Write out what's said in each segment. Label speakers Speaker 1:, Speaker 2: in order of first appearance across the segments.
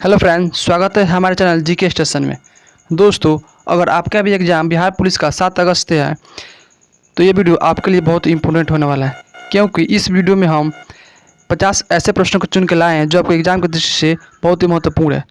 Speaker 1: Hello friends, स्वागत है हमारे चैनल जीके स्टेशन में। दोस्तों, अगर आपका भी एग्ज़ाम बिहार पुलिस का 7 अगस्त से है तो ये वीडियो आपके लिए बहुत इंपॉर्टेंट होने वाला है, क्योंकि इस वीडियो में हम 50 ऐसे प्रश्नों को चुन के लाए हैं जो आपके एग्ज़ाम की दृष्टि से बहुत ही महत्वपूर्ण है।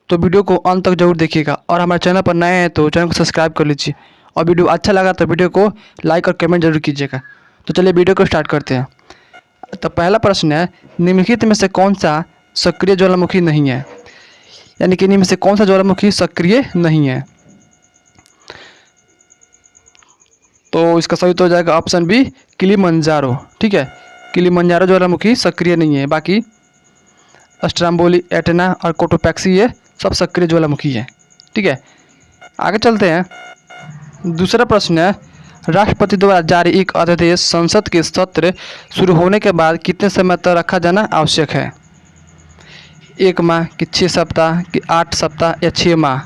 Speaker 1: तो वीडियो को अंत तक जरूर देखिएगा और हमारे चैनल पर नए हैं तो चैनल को सब्सक्राइब कर लीजिए और वीडियो अच्छा लगा तो वीडियो को लाइक और कमेंट जरूर कीजिएगा। तो चलिए वीडियो को स्टार्ट करते हैं। तो पहला प्रश्न है, निम्नलिखित में से कौन सा सक्रिय ज्वालामुखी नहीं है, यानी कि इनमें से कौन सा ज्वालामुखी सक्रिय नहीं है। तो इसका सही तो हो जाएगा ऑप्शन बी, किलिमंजारो। ठीक है, किलिमंजारो ज्वालामुखी सक्रिय नहीं है, बाकी स्ट्रम्बोली, एटना और कोटोपैक्सी ये सब सक्रिय ज्वालामुखी है। ठीक है, आगे चलते हैं। दूसरा प्रश्न है, राष्ट्रपति द्वारा जारी एक अध्यादेश संसद के सत्र शुरू होने के बाद कितने समय तक रखा जाना आवश्यक है? 1 माह कि 6 सप्ताह कि 8 सप्ताह या 6 माह?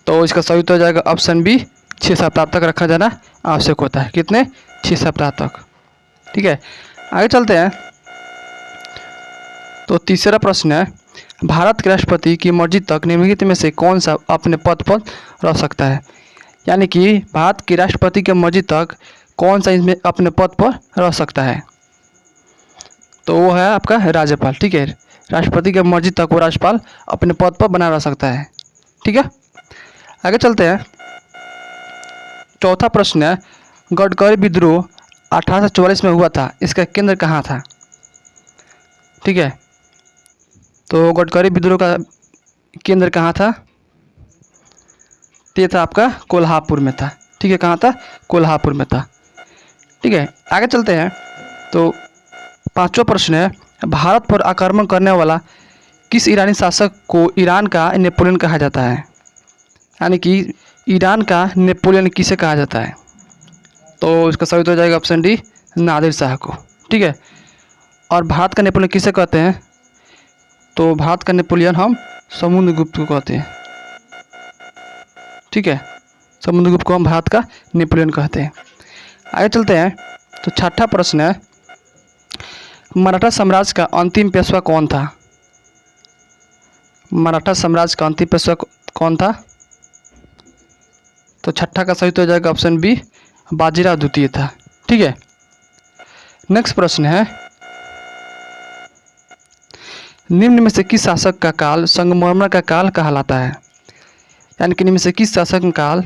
Speaker 1: तो इसका सही तो हो जाएगा ऑप्शन बी, 6 सप्ताह तक रखा जाना आवश्यक होता है। कितने? 6 सप्ताह तक। ठीक है, आगे चलते हैं। तो तीसरा प्रश्न है, भारत के राष्ट्रपति की मर्जी तक निम्नलिखित में से कौन सा अपने पद पर रह सकता है? यानी कि भारत के राष्ट्रपति की मर्जी तक कौन सा इसमें अपने पद पर रह सकता है? तो वो है आपका राज्यपाल। ठीक है, राष्ट्रपति की मर्जी तक वो राज्यपाल अपने पद पर बना रह सकता है। ठीक है, आगे चलते हैं। चौथा प्रश्न है, गडकरी विद्रोह 1844 में हुआ था, इसका केंद्र कहाँ था? ठीक है, तो गडकरी विद्रोह का केंद्र कहाँ था? ये था आपका कोल्हापुर में था। ठीक है, कहाँ था? कोल्हापुर में था। ठीक है, आगे चलते हैं। तो पांचवा प्रश्न है, भारत पर आक्रमण करने वाला किस ईरानी शासक को ईरान का नेपोलियन कहा जाता है? यानी कि ईरान का नेपोलियन किसे कहा जाता है? तो इसका सही हो जाएगा ऑप्शन डी, नादिर शाह को। ठीक है, और भारत का नेपोलियन किसे कहते हैं? तो भारत का नेपोलियन हम समुद्रगुप्त को कहते हैं। ठीक है, समुद्रगुप्त को हम भारत का नेपोलियन कहते हैं। आगे चलते हैं। तो छठा प्रश्न है, मराठा साम्राज्य का अंतिम पेशवा कौन था? मराठा साम्राज्य का अंतिम पेशवा कौन था? तो छठा का सही तो हो जाएगा ऑप्शन बी, बाजीराव द्वितीय था। ठीक है, नेक्स्ट प्रश्न है, निम्न में से किस शासक का काल संगमरमर का काल कहलाता है? यानी कि इनमें से किस शासक का काल,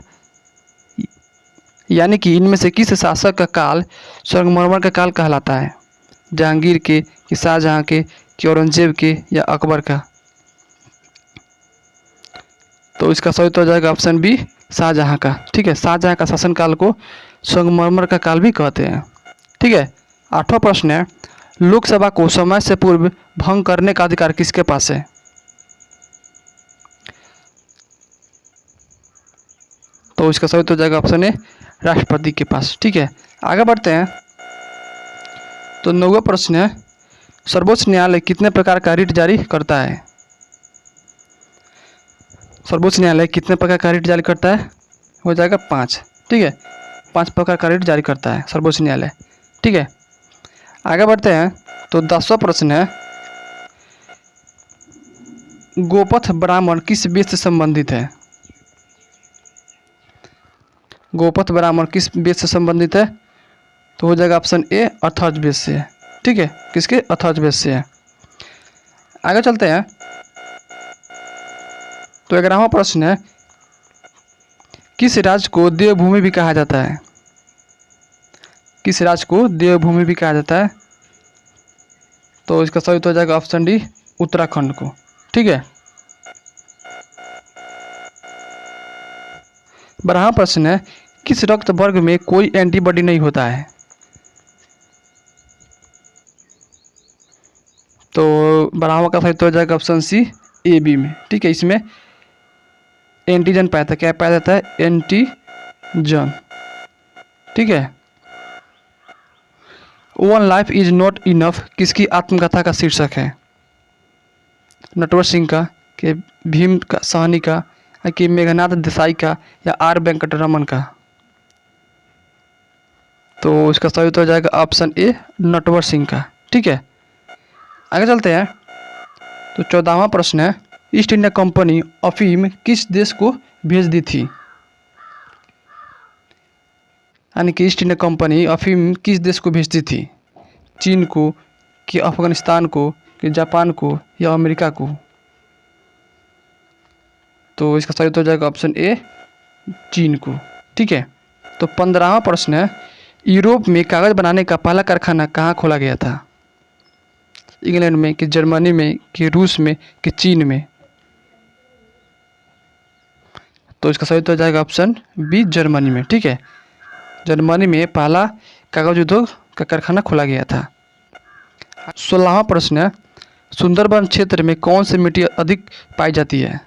Speaker 1: यानी कि इनमें से किस शासक का काल संगमरमर का काल कहलाता है? जहांगीर के कि शाहजहां के कि औरंगजेब के या अकबर का? तो इसका सही तो हो जाएगा ऑप्शन बी, शाहजहां का। ठीक है, शाहजहां का शासनकाल को संगमरमर का काल भी कहते हैं। ठीक है, आठवां प्रश्न है, लोकसभा को समय से पूर्व भंग करने का अधिकार किसके पास है? तो इसका सही तो हो जाएगा ऑप्शन ए, राष्ट्रपति के पास। ठीक है, आगे बढ़ते हैं। तो 9वां प्रश्न है, सर्वोच्च न्यायालय कितने प्रकार का रिट जारी करता है? सर्वोच्च न्यायालय कितने प्रकार का रिट जारी करता है? हो जाएगा 5। ठीक है, 5 प्रकार का रिट जारी करता है सर्वोच्च न्यायालय। ठीक है, आगे बढ़ते हैं। तो 10वां प्रश्न है, गोपथ ब्राह्मण किस वेद से संबंधित है? गोपथ ब्राह्मण किस वेद से संबंधित है? तो हो जाएगा ऑप्शन ए, अथर्व वेद से है। ठीक है, किसके? अथर्व वेद से है। आगे चलते हैं। तो 11वां प्रश्न है, किस राज्य को देवभूमि भी कहा जाता है? किस राज्य को देवभूमि भी कहा जाता है? तो इसका सही तो हो जाएगा ऑप्शन डी, उत्तराखंड को। ठीक है, 12वां प्रश्न है, किस रक्त वर्ग में कोई एंटीबॉडी नहीं होता है? तो 12वां का सही तो हो जाएगा ऑप्शन सी, ए बी में। ठीक है, इसमें एंटीजन पाया था। क्या पाया जाता है? एंटीजन। ठीक है, one life is not enough किसकी आत्मकथा का शीर्षक है? नटवर सिंह का, कि भीम का साहनी का, कि मेघनाथ देसाई का या आर वेंकटरमन का? तो इसका सही उत्तर हो जाएगा ऑप्शन ए, नटवर सिंह का। ठीक है, आगे चलते हैं। तो 14वां प्रश्न है, ईस्ट इंडिया कंपनी अफीम किस देश को भेज दी थी? यानी कि ईस्ट इंडिया कंपनी अफीम किस देश को भेजती थी? चीन को, कि अफगानिस्तान को, कि जापान को, या अमेरिका को? तो इसका सही उत्तर हो जाएगा ऑप्शन ए, चीन को। ठीक है। तो 15वां प्रश्न है, यूरोप में कागज़ बनाने का पहला कारखाना कहाँ खोला गया था? इंग्लैंड में, कि जर्मनी में, कि रूस में, कि चीन में? तो इसका सही उत्तर हो जाएगा ऑप्शन बी, जर्मनी में। ठीक है, जर्मनी में पहला कागज उद्योग का कारखाना खोला गया था। 16वां प्रश्न है, सुंदरबन क्षेत्र में कौन सी मिट्टी अधिक पाई जाती है?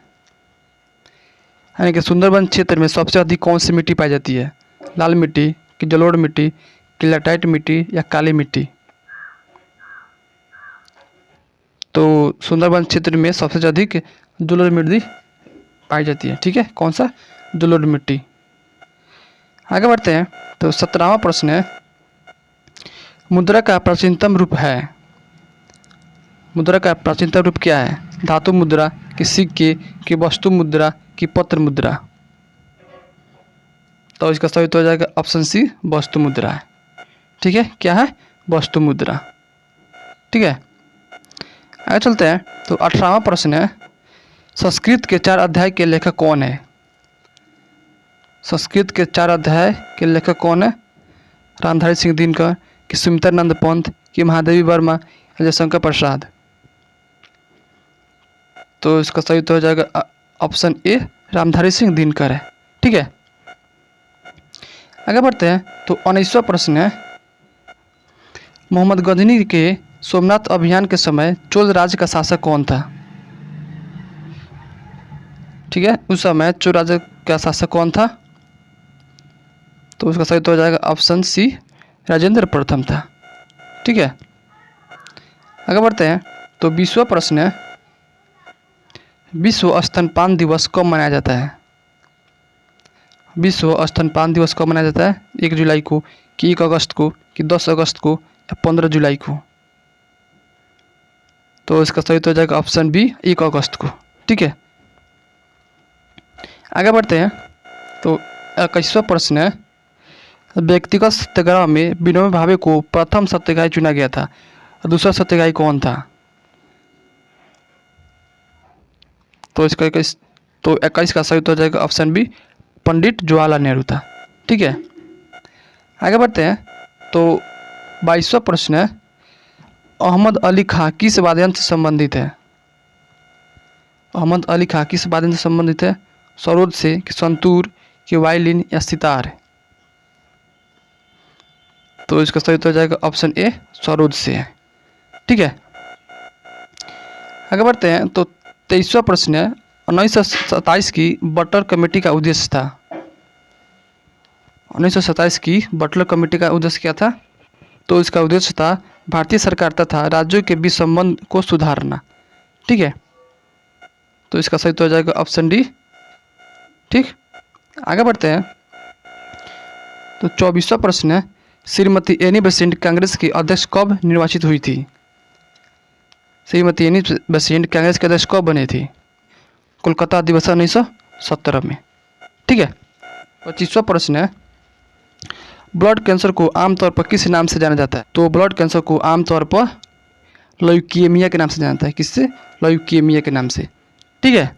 Speaker 1: यानी कि सुंदरबन क्षेत्र में सबसे अधिक कौन सी मिट्टी पाई जाती है? लाल मिट्टी, कि जलोढ़ मिट्टी, कि लैटराइट मिट्टी, या काली मिट्टी? तो सुंदरबन क्षेत्र में सबसे अधिक जलोढ़ मिट्टी पाई जाती है। ठीक है, कौन सा? जलोढ़ मिट्टी। आगे बढ़ते हैं। तो 17वां प्रश्न है, मुद्रा का प्राचीनतम रूप है? मुद्रा का प्राचीनतम रूप क्या है? धातु मुद्रा, कि सिक्के, कि वस्तु मुद्रा, कि पत्र मुद्रा? तो इसका सही उत्तर हो जाएगा ऑप्शन सी, वस्तु मुद्रा है। ठीक है, क्या है? वस्तु मुद्रा। ठीक है, आगे चलते हैं। तो 18वां प्रश्न है, संस्कृत के 4 अध्याय के लेखक कौन है? संस्कृत के 4 अध्याय के लेखक कौन है? रामधारी सिंह दिनकर, कि सुमित्रानंद पंत, कि महादेवी वर्मा, या जयशंकर प्रसाद? तो इसका सही उत्तर हो जाएगा ऑप्शन ए, रामधारी सिंह दिनकर है। ठीक है, आगे बढ़ते हैं। तो 19वां प्रश्न है, मोहम्मद गजनी के सोमनाथ अभियान के समय चोल राज्य का शासक कौन था? ठीक है, उस समय चोल राज्य का शासक कौन था? तो उसका सही उत्तर हो जाएगा ऑप्शन सी, राजेंद्र प्रथम था। ठीक है, आगे बढ़ते हैं। तो 20वां प्रश्न है, विश्व स्तनपान दिवस कब मनाया जाता है? विश्व स्तनपान दिवस कब मनाया जाता है? 1 जुलाई को, कि 1 अगस्त को, कि 10 अगस्त को, या 15 जुलाई को? तो इसका सही उत्तर हो जाएगा ऑप्शन बी, 1 अगस्त को। ठीक है, आगे बढ़ते हैं। तो 21वां प्रश्न है, व्यक्तिगत सत्याग्रह में विनोबा भावे को प्रथम सत्याग्रही चुना गया था, और दूसरा सत्याग्रही कौन था? तो इसका 21 का सही उत्तर हो जाएगा ऑप्शन बी, पंडित जवाहरलाल नेहरू था। ठीक है, आगे बढ़ते हैं। तो 22वां प्रश्न है, अहमद अली खां किस वाद्ययंत्र से संबंधित है? अहमद अली खां किस वाद्ययंत्र से संबंधित है? सरोद से, कि संतूर, कि वायलिन, या सितार? तो इसका सही उत्तर हो जाएगा ऑप्शन ए, सरोद से है। ठीक है, आगे बढ़ते हैं। तो 23वां प्रश्न है, 1927 की बटलर कमेटी का उद्देश्य था? 1927 की बटलर कमेटी का उद्देश्य क्या था? तो इसका उद्देश्य था भारतीय सरकार तथा राज्यों के बीच संबंध को सुधारना। ठीक है, तो इसका सही उत्तर हो जाएगा ऑप्शन डी। ठीक, आगे बढ़ते हैं। तो 24वां प्रश्न है, श्रीमती एनी बेसेंट कांग्रेस की अध्यक्ष कब निर्वाचित हुई थी? श्रीमती एनी बेसेंट कांग्रेस के अध्यक्ष कब बने थी? कोलकाता अधिवेशन 1917 में। ठीक है, 25वां प्रश्न है, ब्लड कैंसर को आमतौर पर किस नाम से जाना जाता है? तो ब्लड कैंसर को आमतौर पर ल्यूकेमिया के नाम से जाना जाता है। किससे? ल्यूकेमिया के नाम से। ठीक है,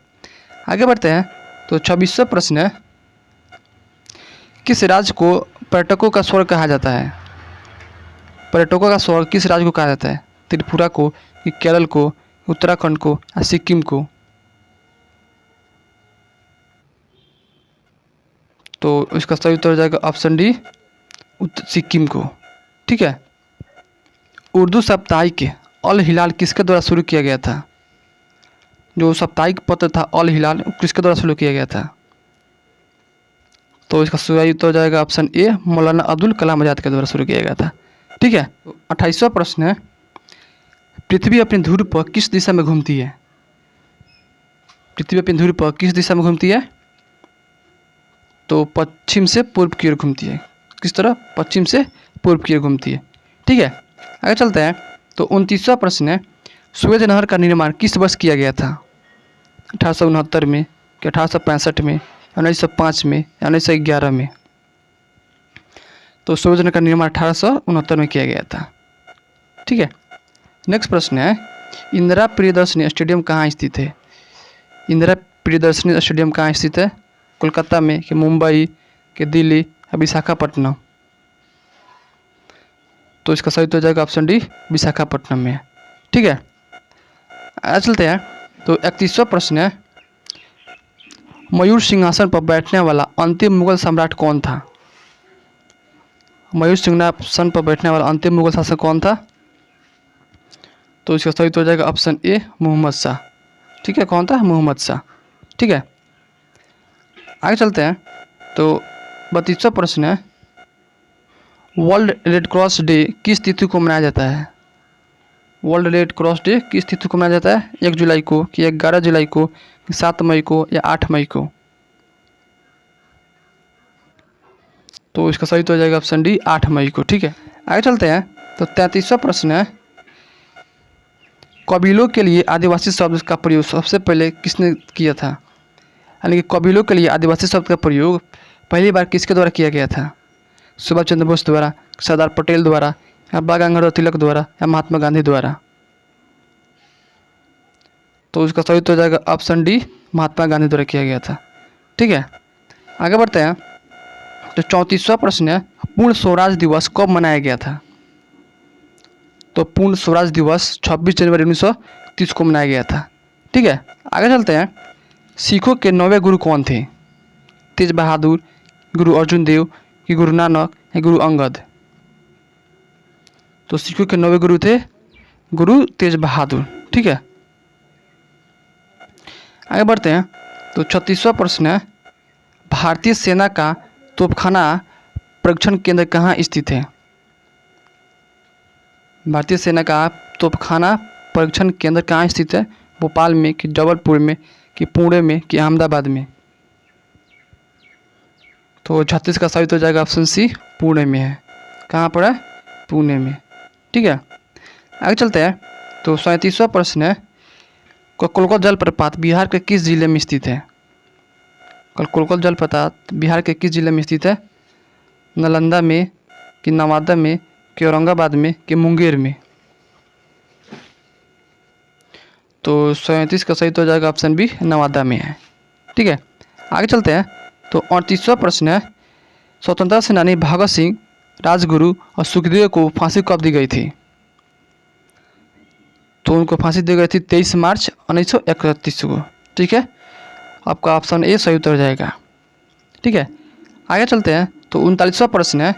Speaker 1: आगे बढ़ते हैं। तो 26वां प्रश्न है, किस राज्य को पर्यटकों का स्वर्ग कहा जाता है? पर्यटकों का स्वर्ग किस राज्य को कहा जाता है? त्रिपुरा को, कि केरल को, उत्तराखंड को, या सिक्किम को? तो इसका सही उत्तर हो जाएगा ऑप्शन डी, सिक्किम को। ठीक है, उर्दू साप्ताहिक अल हिलाल किसके द्वारा शुरू किया गया था? जो साप्ताहिक पत्र था अल हिलाल, किसके द्वारा शुरू किया गया था? तो इसका सही उत्तर हो जाएगा ऑप्शन ए, मौलाना अब्दुल कलाम आज़ाद के द्वारा शुरू किया गया था। ठीक है, 28वां प्रश्न है, पृथ्वी अपनी धुरी पर किस दिशा में घूमती है? पृथ्वी अपनी धुरी पर किस दिशा में घूमती है? तो पश्चिम से पूर्व की ओर घूमती है। किस तरह? पश्चिम से पूर्व की ओर घूमती है। ठीक है, आगे चलते हैं। तो 29वां प्रश्न है, सुएज नहर का निर्माण किस वर्ष किया गया था? 1869 में, कि 1865 में, 1905 में, 1911 में? तो सुएज नहर का निर्माण 1869 में किया गया था। ठीक है। नेक्स्ट प्रश्न है, इंदिरा प्रियदर्शनी स्टेडियम कहाँ स्थित है? इंदिरा प्रियदर्शनी स्टेडियम कहाँ स्थित है? कोलकाता में, कि मुंबई, कि दिल्ली, या विशाखापट्टनम? तो इसका सही तो हो जाएगा ऑप्शन डी, विशाखापट्टनम में है। ठीक है। आगे चलते हैं। तो 31वां प्रश्न है, मयूर सिंहासन पर बैठने वाला अंतिम मुगल सम्राट कौन था? मयूर सिंहासन पर बैठने वाला अंतिम मुगल शासक कौन था? तो इसका सही तो हो जाएगा ऑप्शन ए, मोहम्मद शाह। ठीक है, कौन था? मोहम्मद शाह। ठीक है। आगे चलते हैं। तो 32वां प्रश्न है, वर्ल्ड रेड क्रॉस डे किस तिथि को मनाया जाता है? वर्ल्ड रेड क्रॉस डे किस तिथि को मनाया जाता है? 1 जुलाई को, कि 11 जुलाई को, कि 7 मई को, या 8 मई को? तो इसका सही तो हो जाएगा ऑप्शन डी, 8 मई को। ठीक है। आगे चलते हैं। तो 33वां प्रश्न है, कबीलों के लिए आदिवासी शब्द का प्रयोग सबसे पहले किसने किया था? यानी कि कबीलों के लिए आदिवासी शब्द का प्रयोग पहली बार किसके द्वारा किया गया था? सुभाष चंद्र बोस द्वारा, सरदार पटेल द्वारा, या बाल गंगाधर तिलक द्वारा, या महात्मा गांधी द्वारा? तो इसका सही तो हो जाएगा ऑप्शन डी, महात्मा गांधी द्वारा किया गया था। ठीक है। आगे बढ़ते हैं। तो 34वां प्रश्न है, पूर्ण स्वराज दिवस कब मनाया गया था? तो पूर्ण स्वराज दिवस 26 जनवरी 1930 को मनाया गया था। ठीक है। आगे चलते हैं। सिखों के 9वें गुरु कौन थे? तेज बहादुर, गुरु अर्जुन देव, कि गुरु नानक, या गुरु अंगद? तो सिखों के 9वें गुरु थे गुरु तेज बहादुर। ठीक है। आगे बढ़ते हैं। तो 36वां प्रश्न है, भारतीय सेना का तोपखाना परीक्षण केंद्र कहाँ स्थित है? भारतीय सेना का तोपखाना परीक्षण केंद्र कहाँ स्थित है? भोपाल में, कि जबलपुर में, कि पुणे में, कि अहमदाबाद में? तो 36 का सही तो हो जाएगा ऑप्शन सी, पुणे में है। कहाँ पर है? पुणे में। ठीक है। आगे चलते हैं। तो 37वां प्रश्न है, कलकोल जलप्रपात बिहार के किस जिले में स्थित है? कलकोल जलप्रपात बिहार के किस जिले में स्थित है? नालंदा में, कि नवादा में, कि औरंगाबाद में, कि मुंगेर में? तो 37 का सही तो हो जाएगा ऑप्शन बी, नवादा में है। ठीक है। आगे चलते हैं। तो 38वां प्रश्न है, स्वतंत्रता सेनानी भगत सिंह, राजगुरु और सुखदेव को फांसी कब दी गई थी? तो उनको फांसी दी गई थी 23 मार्च 1931 को। ठीक है। आपका ऑप्शन ए सही उत्तर हो जाएगा। ठीक है। आगे चलते हैं। तो 39वां प्रश्न है,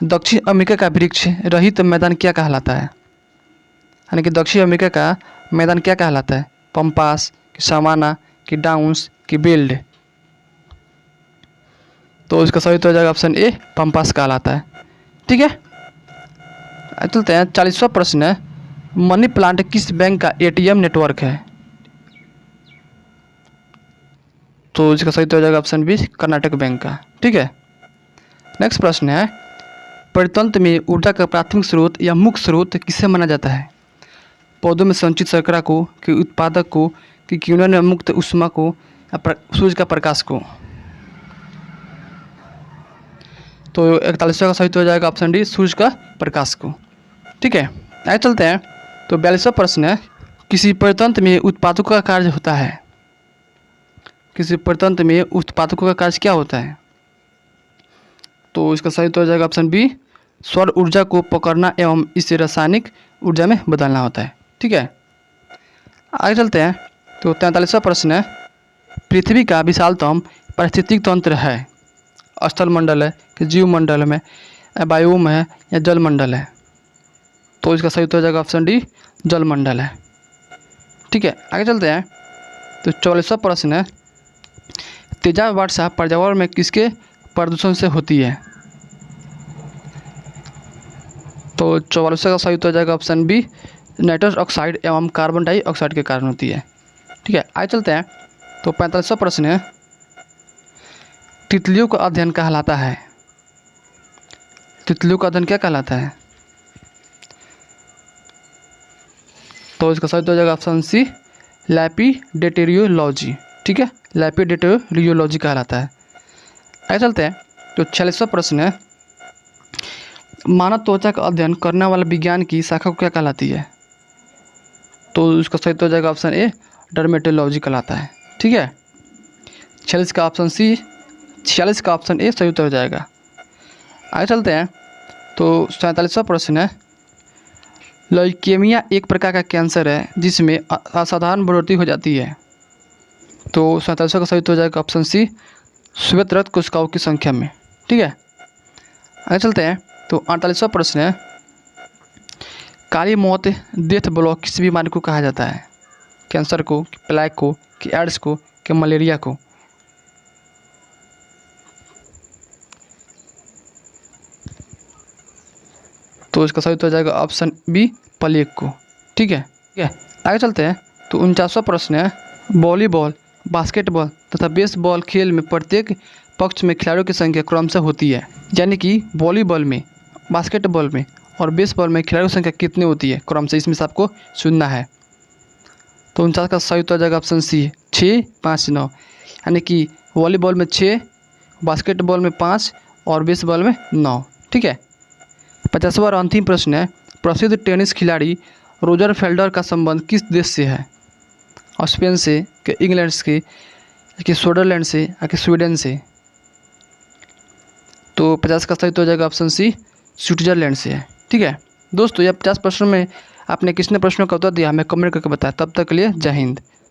Speaker 1: दक्षिण अमेरिका का वृक्ष रहित मैदान क्या कहलाता है? यानी कि दक्षिण अमेरिका का मैदान क्या कहलाता है? पम्पास, कि सवाना, कि डाउन्स, कि बेल्ड? तो इसका सही तो हो जाएगा ऑप्शन ए, पम्पास कहलाता है। ठीक है। चलते हैं। 40वां प्रश्न है, मनी प्लांट किस बैंक का एटीएम नेटवर्क है? तो इसका सही तो हो जाएगा ऑप्शन बी, कर्नाटक बैंक का। ठीक है। नेक्स्ट प्रश्न है, परितंत्र में ऊर्जा का प्राथमिक स्रोत या मुख्य स्रोत किसे माना जाता है? पौधों में संचित शर्करा को, कि उत्पादक को, कि किण्वन में मुक्त ऊष्मा को, या सूर्य का प्रकाश को? तो 41वां का सही तो हो जाएगा ऑप्शन डी, सूर्य का प्रकाश को। ठीक है। आगे चलते हैं। तो 42वां प्रश्न है, किसी परितंत्र में उत्पादकों का कार्य होता है? किसी परितंत्र में उत्पादकों का कार्य क्या होता है? तो इसका सही तो हो जाएगा ऑप्शन बी, सौर ऊर्जा को पकड़ना एवं इसे रासायनिक ऊर्जा में बदलना होता है। ठीक है। आगे चलते हैं। तो 43वां प्रश्न है, पृथ्वी का विशालतम पारिस्थितिक तंत्र है? स्थल मंडल है, कि जीव मंडल में, वायुम है, या जल मंडल है? तो इसका सही तो हो जाएगा ऑप्शन डी, जल मंडल है। ठीक है। आगे चलते हैं। तो 44वां प्रश्न है, तेजाब वर्षा पर्यावरण में किसके प्रदूषण से होती है? तो 44वां का सही तो हो जाएगा ऑप्शन बी, नाइट्रस ऑक्साइड एवं कार्बन डाइऑक्साइड के कारण होती है। ठीक है। आगे चलते हैं। तो 45वां प्रश्न है, तितलियों का अध्ययन कहलाता है? तितलियों का अध्ययन क्या कहलाता है? तो इसका सही हो जाएगा ऑप्शन सी, लैपिडेटेरियोलॉजी। ठीक है, लैपिडेटेरियोलॉजी कहलाता है। आगे चलते हैं। तो 46वां प्रश्न है, मानव त्वचा का अध्ययन करने वाला विज्ञान की शाखा को क्या कहलाती है? तो इसका सही हो जाएगा ऑप्शन ए, डर्मेटोलॉजी कहलाता है। ठीक है, 46 का ऑप्शन सी, 46 का ऑप्शन ए सही उत्तर हो जाएगा। आगे चलते हैं। तो 47वां प्रश्न है, ल्यूकेमिया एक प्रकार का कैंसर है जिसमें असाधारण बढ़ोतरी हो जाती है। तो 47वां का सही उत्तर हो जाएगा ऑप्शन सी, श्वेत रक्त कोशिकाओं की संख्या में। ठीक है, आगे चलते हैं। तो 48वां प्रश्न है, काली मौत डेथ ब्लॉक किस बीमारी को कहा जाता है? कैंसर को, प्लेग को, कि एड्स को, कि मलेरिया को? तो इसका सही उत्तर हो जाएगा ऑप्शन बी, प्लेग को। ठीक है, आगे चलते हैं। तो 49वां प्रश्न है, वॉलीबॉल, बास्केटबॉल तथा बेसबॉल खेल में प्रत्येक पक्ष में खिलाड़ियों की संख्या क्रमशः होती है। यानी कि वॉलीबॉल में, बास्केटबॉल में और बेसबॉल में खिलाड़ियों की संख्या कितनी होती है क्रमशः, इसमें से आपको चुनना है। तो 49 का सही उत्तर हो जाएगा ऑप्शन सी, 6, 5, 9। यानी कि वॉलीबॉल में 6, बास्केटबॉल में 5 और बेसबॉल में 9। ठीक है, 50वां और अंतिम प्रश्न है, प्रसिद्ध टेनिस खिलाड़ी रोजर फेडरर का संबंध किस देश से है? स्पेन से, कि इंग्लैंड से, कि स्विट्जरलैंड से, या कि स्वीडन से? तो 50 का सही तो हो जाएगा ऑप्शन सी, स्विट्जरलैंड से है। ठीक है दोस्तों, यह 50 प्रश्नों में आपने कितने प्रश्नों का उत्तर दिया हमें कमेंट करके बताया। तब तक के लिए जय हिंद।